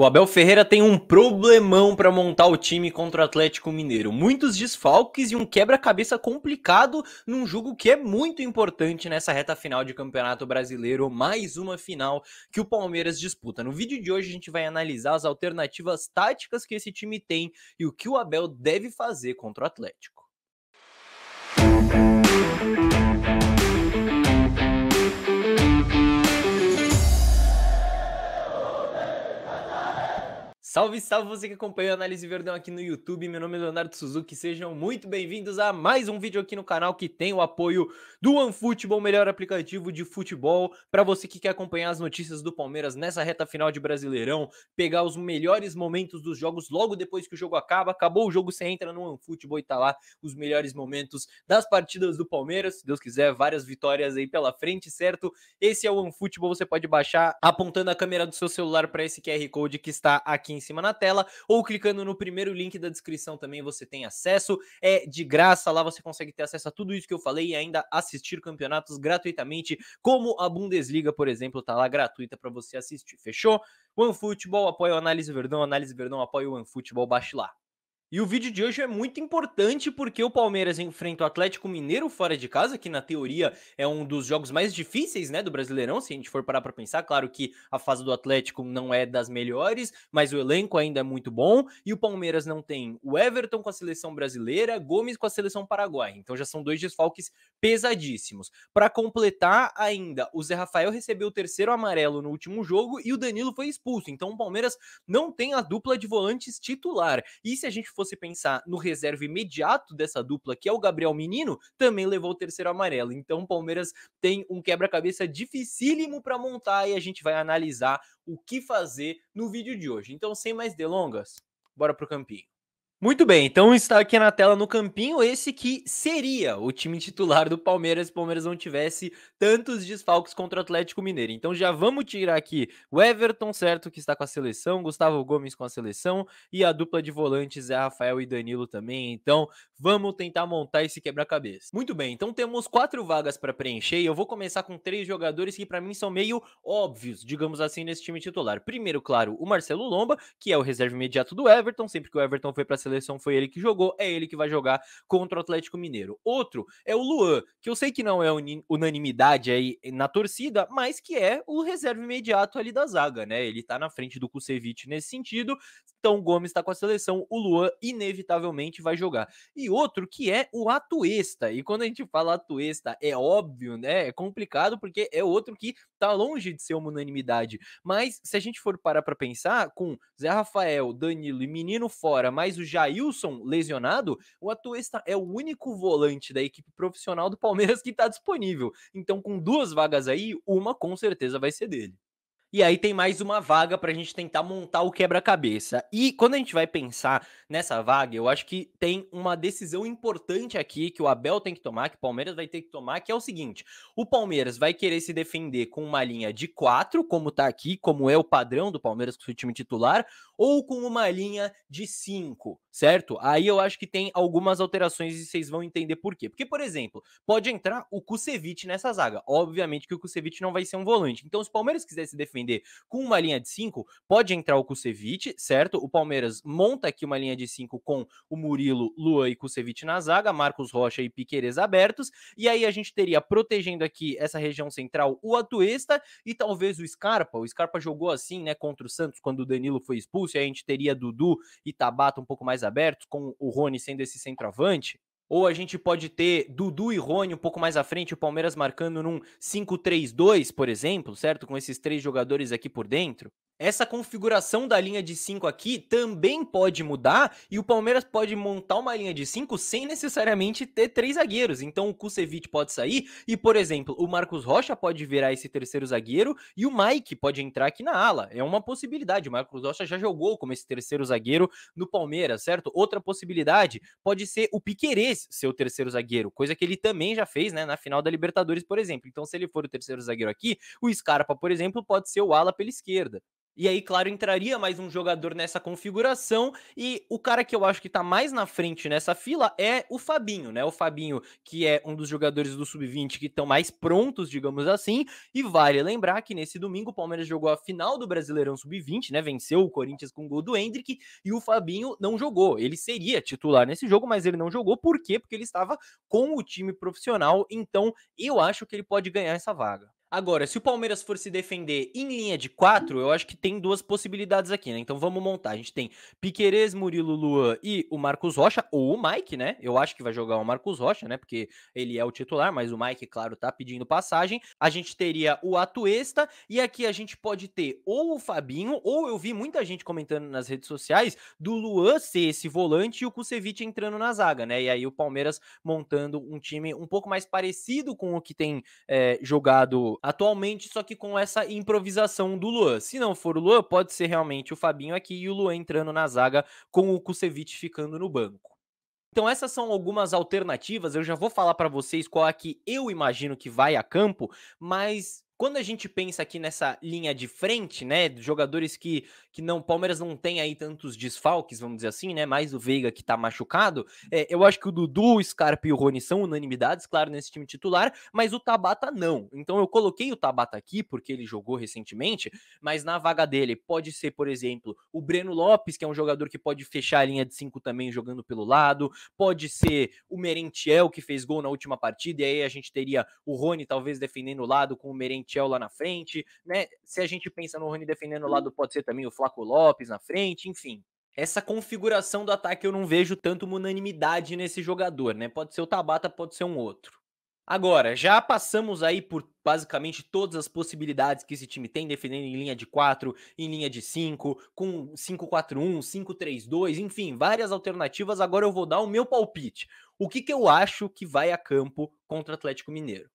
O Abel Ferreira tem um problemão para montar o time contra o Atlético Mineiro. Muitos desfalques e um quebra-cabeça complicado num jogo que é muito importante nessa reta final de Campeonato Brasileiro, mais uma final que o Palmeiras disputa. No vídeo de hoje a gente vai analisar as alternativas táticas que esse time tem e o que o Abel deve fazer contra o Atlético. Salve, salve você que acompanha a Análise Verdão aqui no YouTube, meu nome é Leonardo Suzuki, sejam muito bem-vindos a mais um vídeo aqui no canal que tem o apoio do OneFootball, o melhor aplicativo de futebol, para você que quer acompanhar as notícias do Palmeiras nessa reta final de Brasileirão, pegar os melhores momentos dos jogos logo depois que o jogo acabou o jogo, você entra no OneFootball e tá lá os melhores momentos das partidas do Palmeiras, se Deus quiser, várias vitórias aí pela frente, certo? Esse é o OneFootball, você pode baixar apontando a câmera do seu celular para esse QR Code que está aqui em cima na tela, ou clicando no primeiro link da descrição também você tem acesso, é de graça, lá você consegue ter acesso a tudo isso que eu falei e ainda assistir campeonatos gratuitamente, como a Bundesliga, por exemplo, tá lá gratuita para você assistir, fechou? OneFootball apoia o Análise Verdão apoia o OneFootball, baixe lá. E o vídeo de hoje é muito importante porque o Palmeiras enfrenta o Atlético Mineiro fora de casa, que na teoria é um dos jogos mais difíceis, né, do Brasileirão, se a gente for parar para pensar. Claro que a fase do Atlético não é das melhores, mas o elenco ainda é muito bom e o Palmeiras não tem o Everton com a seleção brasileira, Gomes com a seleção paraguaia. Então já são dois desfalques pesadíssimos. Para completar ainda, o Zé Rafael recebeu o terceiro amarelo no último jogo e o Danilo foi expulso. Então o Palmeiras não tem a dupla de volantes titular. E se a gente fosse pensar no reserva imediato dessa dupla, que é o Gabriel Menino, também levou o terceiro amarelo. Então o Palmeiras tem um quebra-cabeça dificílimo para montar e a gente vai analisar o que fazer no vídeo de hoje. Então, sem mais delongas, bora pro campinho. Muito bem, então está aqui na tela no campinho esse que seria o time titular do Palmeiras se o Palmeiras não tivesse tantos desfalques contra o Atlético Mineiro. Então já vamos tirar aqui o Everton, certo, que está com a seleção, Gustavo Gomes com a seleção e a dupla de volantes é Rafael e Danilo também. Então vamos tentar montar esse quebra-cabeça. Muito bem, então temos 4 vagas para preencher e eu vou começar com 3 jogadores que para mim são meio óbvios, digamos assim, nesse time titular. Primeiro, claro, o Marcelo Lomba, que é o reserva imediato do Everton, sempre que o Everton foi para a seleção foi ele que jogou, é ele que vai jogar contra o Atlético Mineiro. Outro é o Luan, que eu sei que não é unanimidade aí na torcida, mas que é o reserva imediato ali da zaga, né? Ele tá na frente do Kusevich nesse sentido, então o Gomes tá com a seleção, o Luan inevitavelmente vai jogar. E outro que é o Atuesta, e quando a gente fala Atuesta, é óbvio, né? É complicado porque é outro que tá longe de ser uma unanimidade, mas se a gente for parar para pensar, com Zé Rafael, Danilo e Menino fora, mais o Jailson lesionado, o Atuesta é o único volante da equipe profissional do Palmeiras que está disponível. Então, com 2 vagas aí, uma com certeza vai ser dele. E aí tem mais uma vaga pra gente tentar montar o quebra-cabeça. E quando a gente vai pensar nessa vaga, eu acho que tem uma decisão importante aqui que o Abel tem que tomar, que o Palmeiras vai ter que tomar, que é o seguinte: o Palmeiras vai querer se defender com uma linha de 4, como tá aqui, como é o padrão do Palmeiras com o seu time titular, ou com uma linha de 5, certo? Aí eu acho que tem algumas alterações e vocês vão entender por quê. Porque, por exemplo, pode entrar o Kusevich nessa zaga. Obviamente que o Kusevich não vai ser um volante. Então, se o Palmeiras quiser se defender com uma linha de 5, pode entrar o Kusevich, certo? O Palmeiras monta aqui uma linha de 5 com o Murilo, Luan e Kusevich na zaga, Marcos Rocha e Piquerez abertos. E aí a gente teria protegendo aqui essa região central o Atuesta e talvez o Scarpa. O Scarpa jogou assim, né, contra o Santos quando o Danilo foi expulso. E aí a gente teria Dudu e Tabata um pouco mais abertos, com o Rony sendo esse centroavante. Ou a gente pode ter Dudu e Rony um pouco mais à frente, o Palmeiras marcando num 5-3-2, por exemplo, certo? Com esses 3 jogadores aqui por dentro. Essa configuração da linha de 5 aqui também pode mudar e o Palmeiras pode montar uma linha de 5 sem necessariamente ter 3 zagueiros. Então o Kusevich pode sair e, por exemplo, o Marcos Rocha pode virar esse terceiro zagueiro e o Mike pode entrar aqui na ala. É uma possibilidade. O Marcos Rocha já jogou como esse terceiro zagueiro no Palmeiras, certo? Outra possibilidade pode ser o Piquerez ser o terceiro zagueiro, coisa que ele também já fez, né, na final da Libertadores, por exemplo. Então, se ele for o terceiro zagueiro aqui, o Scarpa, por exemplo, pode ser o ala pela esquerda. E aí, claro, entraria mais um jogador nessa configuração e o cara que eu acho que tá mais na frente nessa fila é o Fabinho, né? O Fabinho, que é um dos jogadores do Sub-20 que estão mais prontos, digamos assim. E vale lembrar que nesse domingo o Palmeiras jogou a final do Brasileirão Sub-20, né? Venceu o Corinthians com o gol do Endrick e o Fabinho não jogou. Ele seria titular nesse jogo, mas ele não jogou. Por quê? Porque ele estava com o time profissional. Então, eu acho que ele pode ganhar essa vaga. Agora, se o Palmeiras for se defender em linha de 4, eu acho que tem duas possibilidades aqui, né? Então vamos montar. A gente tem Piquerez, Murilo, Luan e o Marcos Rocha, ou o Mike, né? Eu acho que vai jogar o Marcos Rocha, né? Porque ele é o titular, mas o Mike, claro, tá pedindo passagem. A gente teria o Atuesta, e aqui a gente pode ter ou o Fabinho, ou eu vi muita gente comentando nas redes sociais do Luan ser esse volante e o Kusevich entrando na zaga, né? E aí o Palmeiras montando um time um pouco mais parecido com o que tem jogado atualmente, só que com essa improvisação do Luan. Se não for o Luan, pode ser realmente o Fabinho aqui e o Luan entrando na zaga com o Kusevich ficando no banco. Então essas são algumas alternativas, eu já vou falar para vocês qual é que eu imagino que vai a campo, mas quando a gente pensa aqui nessa linha de frente, né, jogadores que não, Palmeiras não tem aí tantos desfalques, vamos dizer assim, né, mais o Veiga que tá machucado, eu acho que o Dudu, o Scarpa e o Rony são unanimidades, claro, nesse time titular, mas o Tabata não. Então eu coloquei o Tabata aqui porque ele jogou recentemente, mas na vaga dele pode ser, por exemplo, o Breno Lopes, que é um jogador que pode fechar a linha de 5 também jogando pelo lado, pode ser o Merentiel, que fez gol na última partida, e aí a gente teria o Rony talvez defendendo o lado com o Merentiel lá na frente, né? Se a gente pensa no Rony defendendo o lado, pode ser também o Flaco Lopes na frente, enfim. Essa configuração do ataque eu não vejo tanto uma unanimidade nesse jogador, né? Pode ser o Tabata, pode ser um outro. Agora, já passamos aí por basicamente todas as possibilidades que esse time tem, defendendo em linha de 4, em linha de 5, com 5-4-1, 5-3-2, enfim, várias alternativas. Agora eu vou dar o meu palpite. O que eu acho que vai a campo contra o Atlético Mineiro?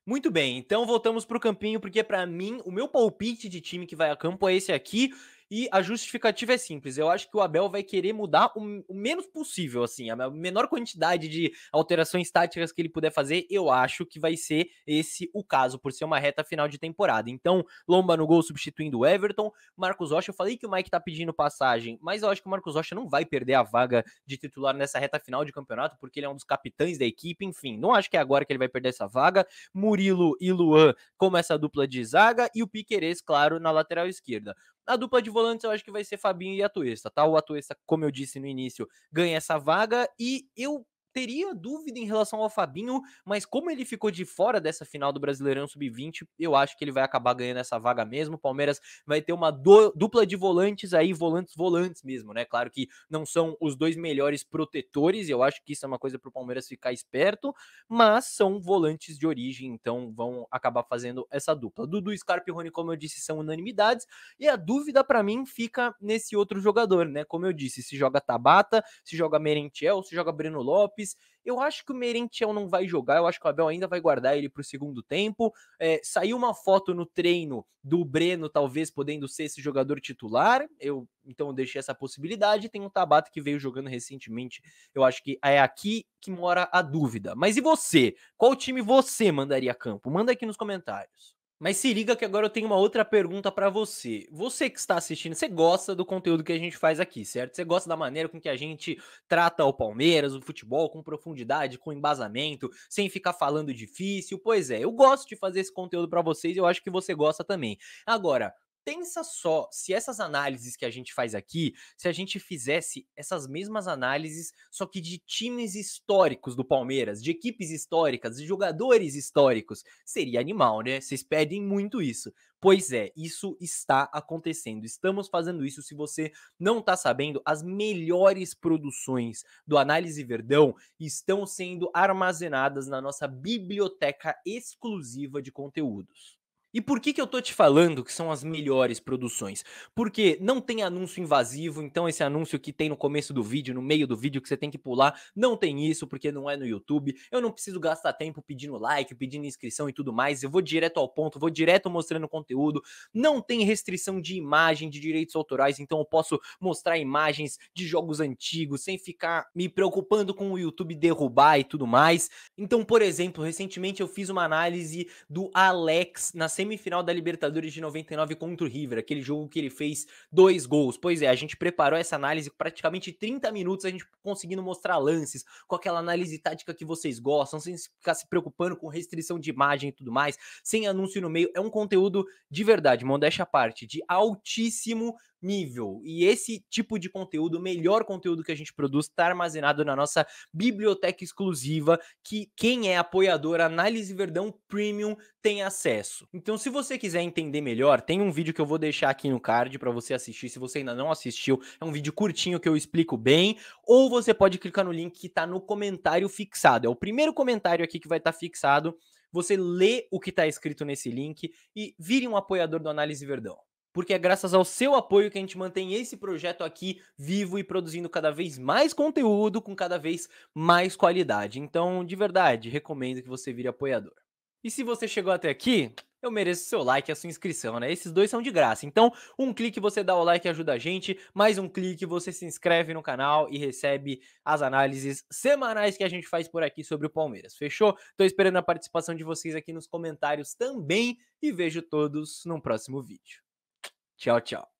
Muito bem, então voltamos para o campinho, porque para mim o meu palpite de time que vai a campo é esse aqui. E a justificativa é simples. Eu acho que o Abel vai querer mudar o menos possível, assim, a menor quantidade de alterações táticas que ele puder fazer. Eu acho que vai ser esse o caso, por ser uma reta final de temporada. Então, Lomba no gol substituindo o Everton. Marcos Rocha, eu falei que o Mike tá pedindo passagem, mas eu acho que o Marcos Rocha não vai perder a vaga de titular nessa reta final de campeonato, porque ele é um dos capitães da equipe. Enfim, não acho que é agora que ele vai perder essa vaga. Murilo e Luan como essa dupla de zaga e o Piquerez, claro, na lateral esquerda. A dupla de volantes eu acho que vai ser Fabinho e Atuesta, tá? O Atuesta, como eu disse no início, ganha essa vaga e eu teria dúvida em relação ao Fabinho, mas como ele ficou de fora dessa final do Brasileirão Sub-20, eu acho que ele vai acabar ganhando essa vaga mesmo. O Palmeiras vai ter uma dupla de volantes aí, volantes mesmo, né? Claro que não são os dois melhores protetores, eu acho que isso é uma coisa pro Palmeiras ficar esperto, mas são volantes de origem, então vão acabar fazendo essa dupla. Dudu, Scarpa e Rony, como eu disse, são unanimidades, e a dúvida para mim fica nesse outro jogador, né? Como eu disse, se joga Tabata, se joga Merentiel, se joga Breno Lopes. Eu acho que o Merentiel não vai jogar, eu acho que o Abel ainda vai guardar ele para o segundo tempo. Saiu uma foto no treino do Breno, talvez podendo ser esse jogador titular. Então eu deixei essa possibilidade. Tem um Tabata que veio jogando recentemente. Eu acho que é aqui que mora a dúvida. Mas e você? Qual time você mandaria a campo? Manda aqui nos comentários. Mas se liga que agora eu tenho uma outra pergunta pra você. Você que está assistindo, você gosta do conteúdo que a gente faz aqui, certo? Você gosta da maneira com que a gente trata o Palmeiras, o futebol, com profundidade, com embasamento, sem ficar falando difícil? Pois é, eu gosto de fazer esse conteúdo pra vocês e eu acho que você gosta também. Agora, pensa só, se essas análises que a gente faz aqui, se a gente fizesse essas mesmas análises, só que de times históricos do Palmeiras, de equipes históricas, de jogadores históricos, seria animal, né? Vocês pedem muito isso. Pois é, isso está acontecendo. Estamos fazendo isso. Se você não está sabendo, as melhores produções do Análise Verdão estão sendo armazenadas na nossa biblioteca exclusiva de conteúdos. E por que eu tô te falando que são as melhores produções? Porque não tem anúncio invasivo, então esse anúncio que tem no começo do vídeo, no meio do vídeo que você tem que pular, não tem isso porque não é no YouTube. Eu não preciso gastar tempo pedindo like, pedindo inscrição e tudo mais. Eu vou direto ao ponto, vou direto mostrando conteúdo. Não tem restrição de imagem, de direitos autorais, então eu posso mostrar imagens de jogos antigos sem ficar me preocupando com o YouTube derrubar e tudo mais. Então, por exemplo, recentemente eu fiz uma análise do Alex na semifinal semifinal da Libertadores de 99 contra o River, aquele jogo que ele fez 2 gols. Pois é, a gente preparou essa análise praticamente 30 minutos, a gente conseguindo mostrar lances, com aquela análise tática que vocês gostam, sem ficar se preocupando com restrição de imagem e tudo mais, sem anúncio no meio. É um conteúdo de verdade, modéstia à parte, de altíssimo nível. E esse tipo de conteúdo, o melhor conteúdo que a gente produz, está armazenado na nossa biblioteca exclusiva, que quem é apoiador Análise Verdão Premium tem acesso. Então, se você quiser entender melhor, tem um vídeo que eu vou deixar aqui no card para você assistir, se você ainda não assistiu. É um vídeo curtinho que eu explico bem, ou você pode clicar no link que está no comentário fixado. É o primeiro comentário aqui que vai estar fixado. Você lê o que está escrito nesse link e vire um apoiador do Análise Verdão. Porque é graças ao seu apoio que a gente mantém esse projeto aqui vivo e produzindo cada vez mais conteúdo com cada vez mais qualidade. Então, de verdade, recomendo que você vire apoiador. E se você chegou até aqui, eu mereço seu like e a sua inscrição, né? Esses dois são de graça. Então, um clique você dá o like e ajuda a gente, mais um clique você se inscreve no canal e recebe as análises semanais que a gente faz por aqui sobre o Palmeiras. Fechou? Tô esperando a participação de vocês aqui nos comentários também e vejo todos num próximo vídeo. Tchau, tchau.